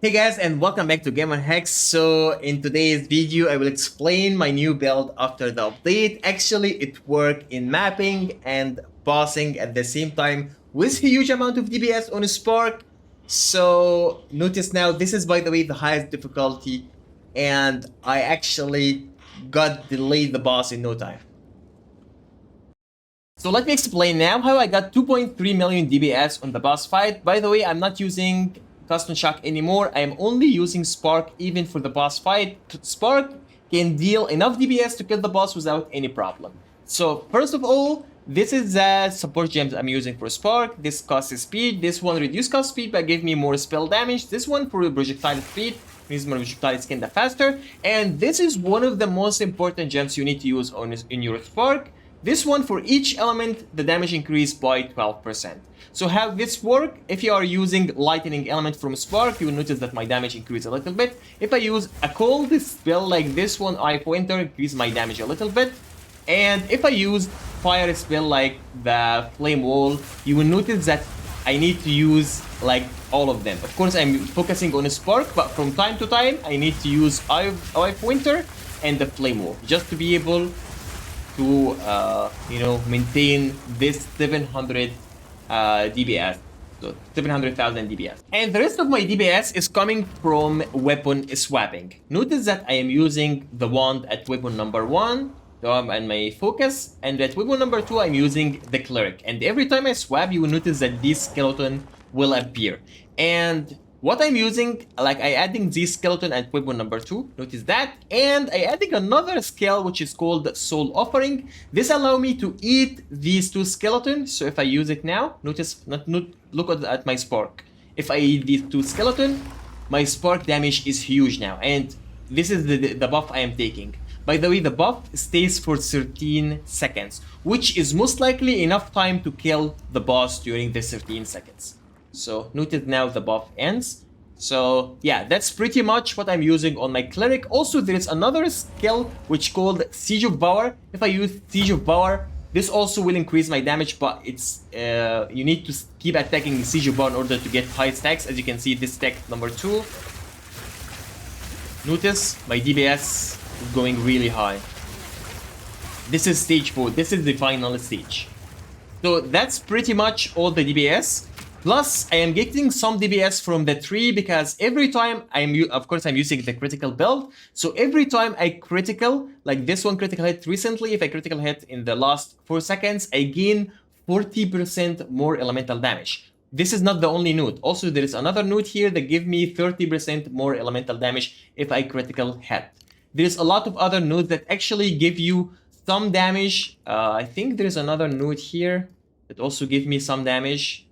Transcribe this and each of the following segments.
Hey guys, and welcome back to GAMERHEX. So in today's video I will explain my new build after the update. Actually it worked in mapping and bossing at the same time with huge amount of DPS on Spark. So notice now, this is by the way the highest difficulty, and I actually got delayed the boss in no time. So let me explain now how I got 2.3 million DPS on the boss fight. By the way, I'm not using custom shock anymore. I am only using Spark even for the boss fight. Spark can deal enough DPS to kill the boss without any problem. So first of all, this is the support gems I'm using for Spark. This costs speed. This one reduced cost speed but gave me more spell damage. This one for projectile speed means my projectile is kinda faster. And this is one of the most important gems you need to use in your Spark. This one, for each element, the damage increased by 12%. So how this work? If you are using lightning element from Spark, you will notice that my damage increased a little bit. If I use a cold spell like this one, I Winter, increase my damage a little bit. And if I use fire spell like the flame wall, you will notice that I need to use like all of them. Of course, I'm focusing on Spark, but from time to time, I need to use Winter and the flame wall just to be able to maintain this 700 DPS, so 700,000 DPS. And the rest of my DPS is coming from weapon swapping. Notice that I am using the wand at weapon number 1 and my focus, and at weapon number 2 I'm using the cleric. And every time I swap, you will notice that this skeleton will appear. And what I'm using, like I adding this skeleton at weapon number 2, notice that, and I adding another skill which is called Soul Offering. This allow me to eat these two skeletons. So if I use it now, notice, look at my Spark. If I eat these two skeletons, my Spark damage is huge now, and this is the buff I am taking. By the way, the buff stays for 13 seconds, which is most likely enough time to kill the boss during the 13 seconds. So notice now the buff ends. So yeah, that's pretty much what I'm using on my cleric. Also, there is another skill which called Siege of Power. If I use Siege of Power, this also will increase my damage, but it's you need to keep attacking Siege of Power in order to get high stacks. As you can see, this stack number 2. Notice my DPS is going really high. This is stage 4. This is the final stage. So that's pretty much all the DPS. Plus, I am getting some DPS from the tree because every time I'm using the critical build. So every time I critical, like this one critical hit recently, if I critical hit in the last 4 seconds, I gain 40% more elemental damage. This is not the only node. Also, there is another node here that gives me 30% more elemental damage if I critical hit. There's a lot of other nodes that actually give you some damage. I think there's another node here that also gives me some damage.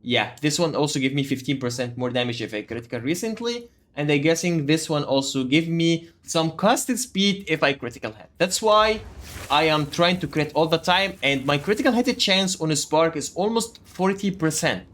Yeah, this one also gave me 15% more damage if I critical recently. And I'm guessing this one also give me some cost speed if I critical hit. That's why I am trying to crit all the time. And my critical hit chance on a Spark is almost 40%.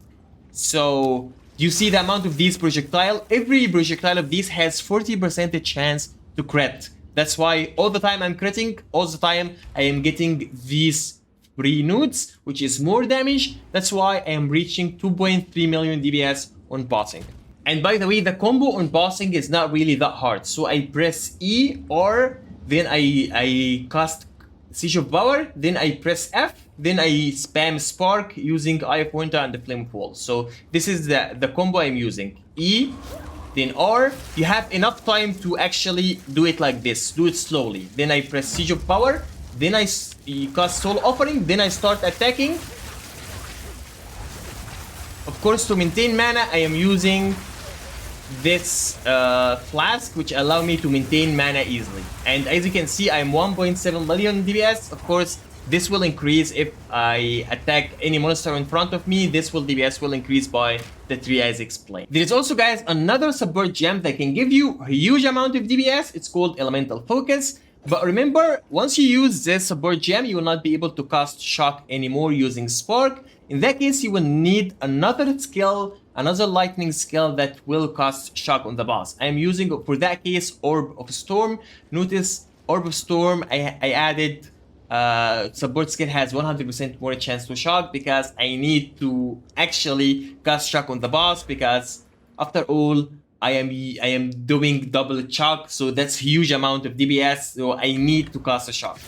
So you see the amount of these projectile. Every projectile of these has 40% chance to crit. That's why all the time I'm critting, all the time I am getting these free nodes, which is more damage. That's why I am reaching 2.3 million DPS on bossing. And by the way, the combo on bossing is not really that hard. So I press E, or then I cast Siege of Power, then I press F, then I spam Spark using Eye of Winter and the Flame Wall. So this is the combo I'm using. E, then R. You have enough time to actually do it like this. Do it slowly. Then I press Siege of Power, then I cast Soul Offering, then I start attacking. Of course, to maintain mana, I am using this flask, which allow me to maintain mana easily. And as you can see, I'm 1.7 million DPS. Of course, this will increase if I attack any monster in front of me. This DPS will increase by the 3 as explained. There is also, guys, another support gem that can give you a huge amount of DPS. It's called Elemental Focus. But remember, once you use this support gem, you will not be able to cast shock anymore using Spark. In that case, you will need another skill, another lightning skill that will cast shock on the boss. I am using, for that case, Orb of Storm. Notice, Orb of Storm, I added support skill has 100% more chance to shock because I need to actually cast shock on the boss, because after all, I am doing double shock, so that's huge amount of DPS, so I need to cast a shock.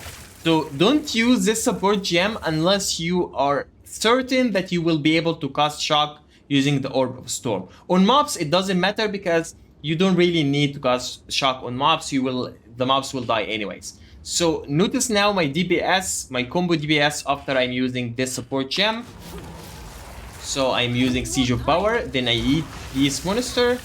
So don't use this support gem unless you are certain that you will be able to cast shock using the Orb of Storm. On mobs, it doesn't matter because you don't really need to cast shock on mobs. The mobs will die anyways. So notice now my DPS, my combo DPS after I'm using this support gem. So I'm using Siege of Power, then I eat this monster.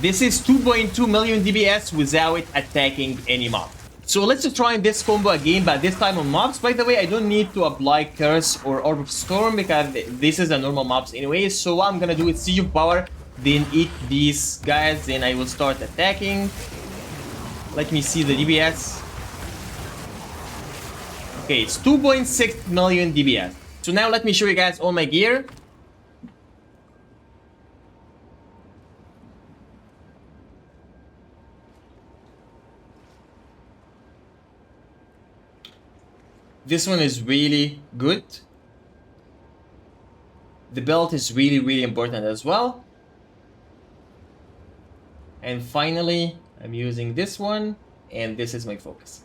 This is 2.2 million DPS without attacking any mob. So let's just try this combo again, but this time on mobs. By the way, I don't need to apply Curse or Orb of Storm because this is a normal mobs anyway. So what I'm gonna do is Siege of Power, then eat these guys, then I will start attacking. Let me see the DPS. Okay, it's 2.6 million DPS. So now let me show you guys all my gear. This one is really good. The belt is really important as well. And finally, I'm using this one, and this is my focus.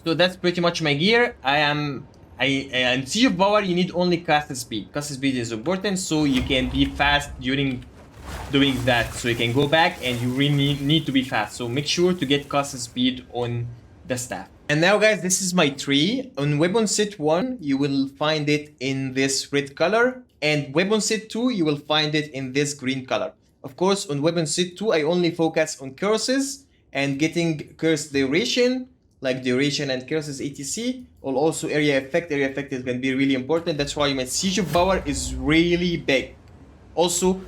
So that's pretty much my gear. I'm Siege of Power, you need only cast speed. Cast speed is important, so you can be fast during doing that. So you can go back and you really need to be fast. So make sure to get cast speed on the staff. And now guys, this is my tree. On weapon set 1, you will find it in this red color. And weapon set 2, you will find it in this green color. Of course, on weapon set 2, I only focus on curses and getting curse duration, like duration and curses etc. Or also area effect. Area effect is going to be really important. That's why my Siege of Power is really big. Also,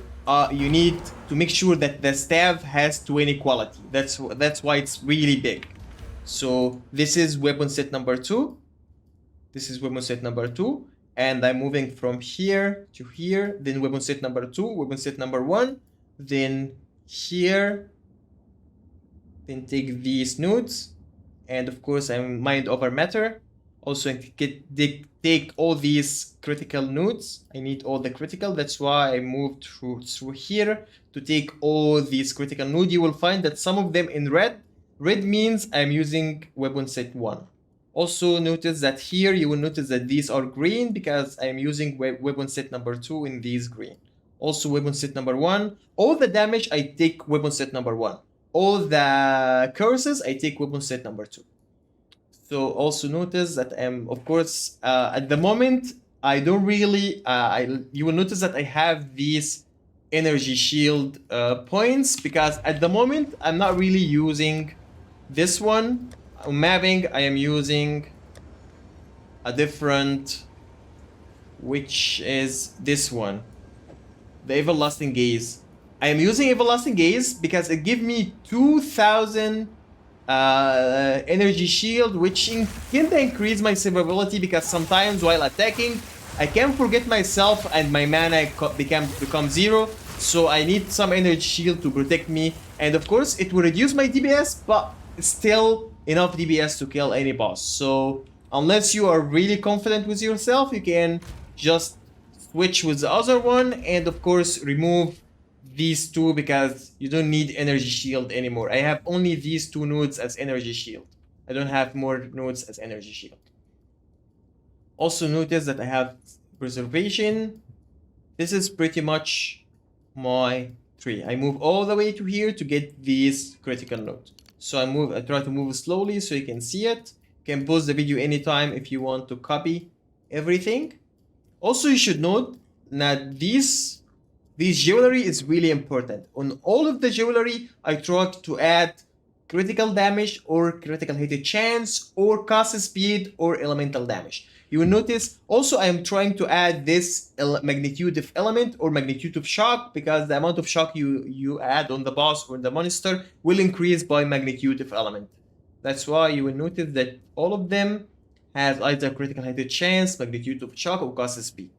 you need to make sure that the staff has 20 quality. That's why it's really big. So this is weapon set number 2. This is weapon set number 2. And I'm moving from here to here. Then weapon set number 2, weapon set number 1. Then here. Then take these nodes. And of course, I'm mind over matter. Also, take all these critical nodes. I need all the critical. That's why I moved through here to take all these critical nodes. You will find that some of them in red. Red means I'm using weapon set 1. Also notice that here you will notice that these are green because I'm using weapon set number 2 in these green. Also weapon set number 1. All the damage I take weapon set number 1. All the curses I take weapon set number 2. So also notice that I'm, of course, at the moment I don't really, you will notice that I have these energy shield points because at the moment I'm not really using this one. On mapping, I am using a different, which is this one, the Everlasting Gaze. I am using Everlasting Gaze because it gives me 2000 energy shield, which can increase my survivability because sometimes while attacking, I can forget myself and my mana become 0. So I need some energy shield to protect me. And of course, it will reduce my DPS, but still enough DPS to kill any boss. So unless you are really confident with yourself, you can just switch with the other one. And of course, remove these two because you don't need energy shield anymore. I have only these 2 nodes as energy shield. I don't have more nodes as energy shield. Also notice that I have preservation. This is pretty much my tree. I move all the way to here to get these critical nodes. So I try to move slowly so you can see it. You can pause the video anytime if you want to copy everything. Also, you should note that these jewelry is really important. On all of the jewelry, I try to add critical damage or critical hit chance or cast speed or elemental damage. You will notice also I am trying to add this magnitude of element or magnitude of shock because the amount of shock you add on the boss or the monster will increase by magnitude of element. That's why you will notice that all of them has either critical hit chance, magnitude of shock, or cast speed.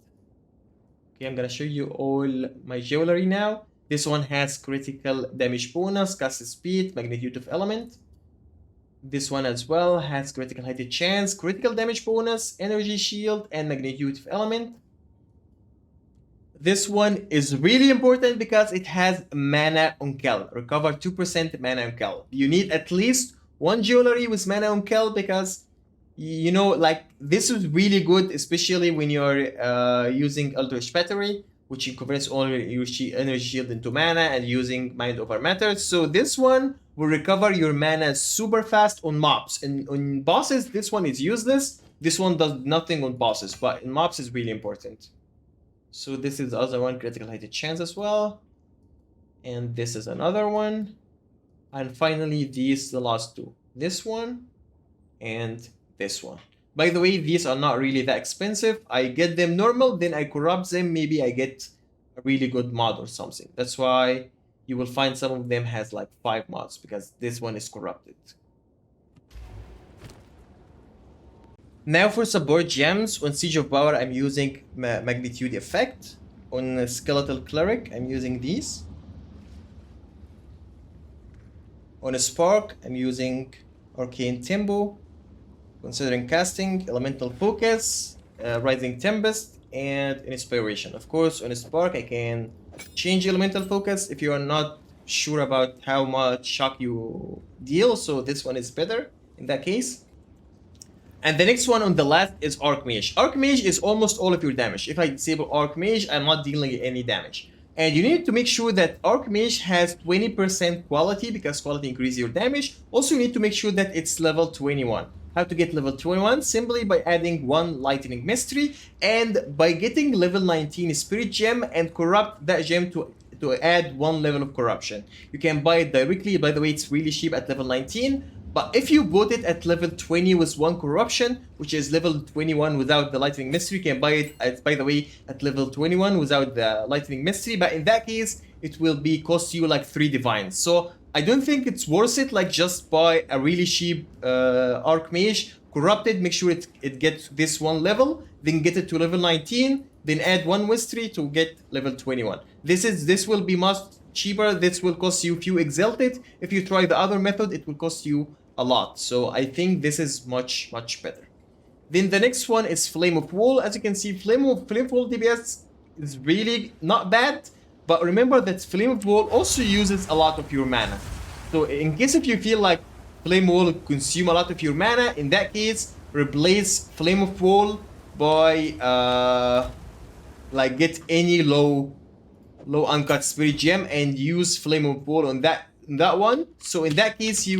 Okay, I'm gonna show you all my jewelry now. This one has critical damage bonus, cast speed, magnitude of element. This one as well has critical hit chance, critical damage bonus, energy shield, and magnitude of element. This one is really important because it has mana on kill. Recover 2% mana on kill. You need at least one jewelry with mana on kill because, you know, like this is really good, especially when you're using Eldritch Battery, which converts all your energy shield into mana and using Mind Over Matter. So this one will recover your mana super fast on mobs. And on bosses, this one is useless. This one does nothing on bosses, but in mobs is really important. So this is the other one, critical hit chance as well. And this is another one. And finally, these, the last two. This one and this one. By the way, these are not really that expensive. I get them normal, then I corrupt them. Maybe I get a really good mod or something. That's why you will find some of them has like 5 mods because this one is corrupted. Now for support gems, on Siege of Power I'm using Magnitude Effect. On Skeletal Cleric I'm using these. On a Spark I'm using Arcane Tempo. Considering casting, Elemental Focus, Rising Tempest, and Inspiration. Of course, on a Spark I can change Elemental Focus if you are not sure about how much shock you deal, so this one is better in that case. And the next one on the left is Archmage. Archmage is almost all of your damage. If I disable Archmage, I'm not dealing any damage. And you need to make sure that Archmage has 20% quality because quality increases your damage. Also, you need to make sure that it's level 21. How to get level 21? Simply by adding 1 Lightning Mystery and by getting level 19 Spirit Gem and corrupt that gem to add 1 level of corruption. You can buy it directly. By the way, it's really cheap at level 19. But if you bought it at level 20 with 1 corruption, which is level 21 without the Lightning Mystery, you can buy it, by the way, at level 21 without the Lightning Mystery. But in that case, it will cost you like 3 divines. So I don't think it's worth it. Like just buy a really cheap Archmage, corrupted, make sure it gets this 1 level, then get it to level 19, then add 1 mystery to get level 21. This will be much cheaper. This will cost you few exalted. If you try the other method, it will cost you a lot. So I think this is much better. Then the next one is Flame of Wall. As you can see, Flame of Wall DPS is really not bad. But remember that Flame of Wall also uses a lot of your mana. So in case if you feel like Flame Wall consume a lot of your mana, in that case, replace Flame of Wall by like get any low uncut Spirit Gem and use Flame of Wall on that one. So in that case, it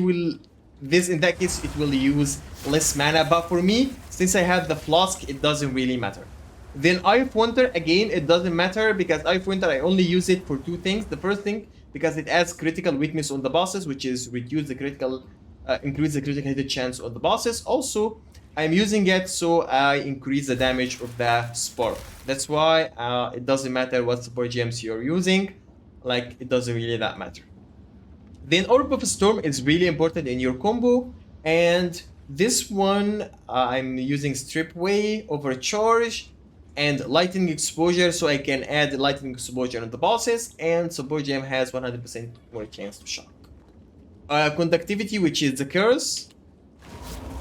will use less mana. But for me, since I have the Flask, it doesn't really matter. Then Eye of Winter, again, it doesn't matter because Eye of Winter, I only use it for 2 things. The first thing, because it adds critical weakness on the bosses, which is increase the critical hit chance on the bosses. Also, I'm using it so I increase the damage of the Spark. That's why it doesn't matter what support gems you're using. Like, it doesn't really that matter. Then Orb of Storm is really important in your combo. And this one, I'm using Strip Away, Overcharge, and Lightning Exposure, so I can add Lightning Exposure on the bosses, and Support Gem has 100% more chance to shock. Conductivity, which is the curse.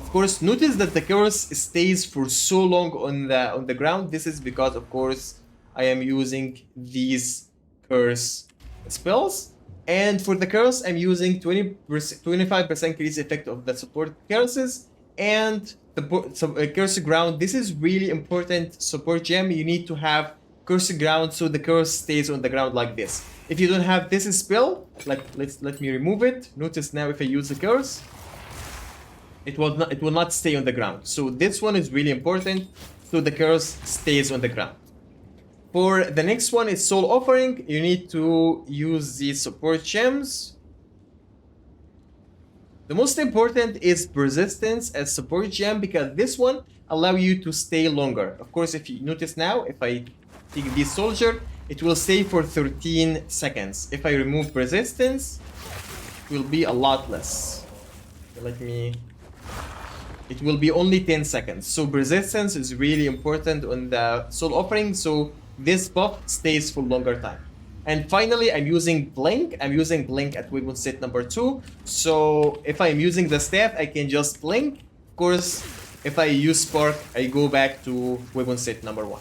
Of course, notice that the curse stays for so long on the ground. This is because, of course, I am using these curse spells. And for the curse, I'm using 25% increase effect of the support curses and the curse ground. This is really important support gem. You need to have curse ground so the curse stays on the ground like this. If you don't have this spell, like let me remove it. Notice now if I use the curse, it will not stay on the ground. So this one is really important so the curse stays on the ground. For the next one is Soul Offering. You need to use these support gems. The most important is Persistence as support gem because this one allows you to stay longer. Of course, if you notice now, if I take this soldier, it will stay for 13 seconds. If I remove Persistence, it will be a lot less. It will be only 10 seconds. So Persistence is really important on the Soul Offering. So this buff stays for longer time. And finally, I'm using Blink. I'm using Blink at weapon set number 2. So if I'm using the staff, I can just Blink. Of course, if I use Spark, I go back to weapon set number 1.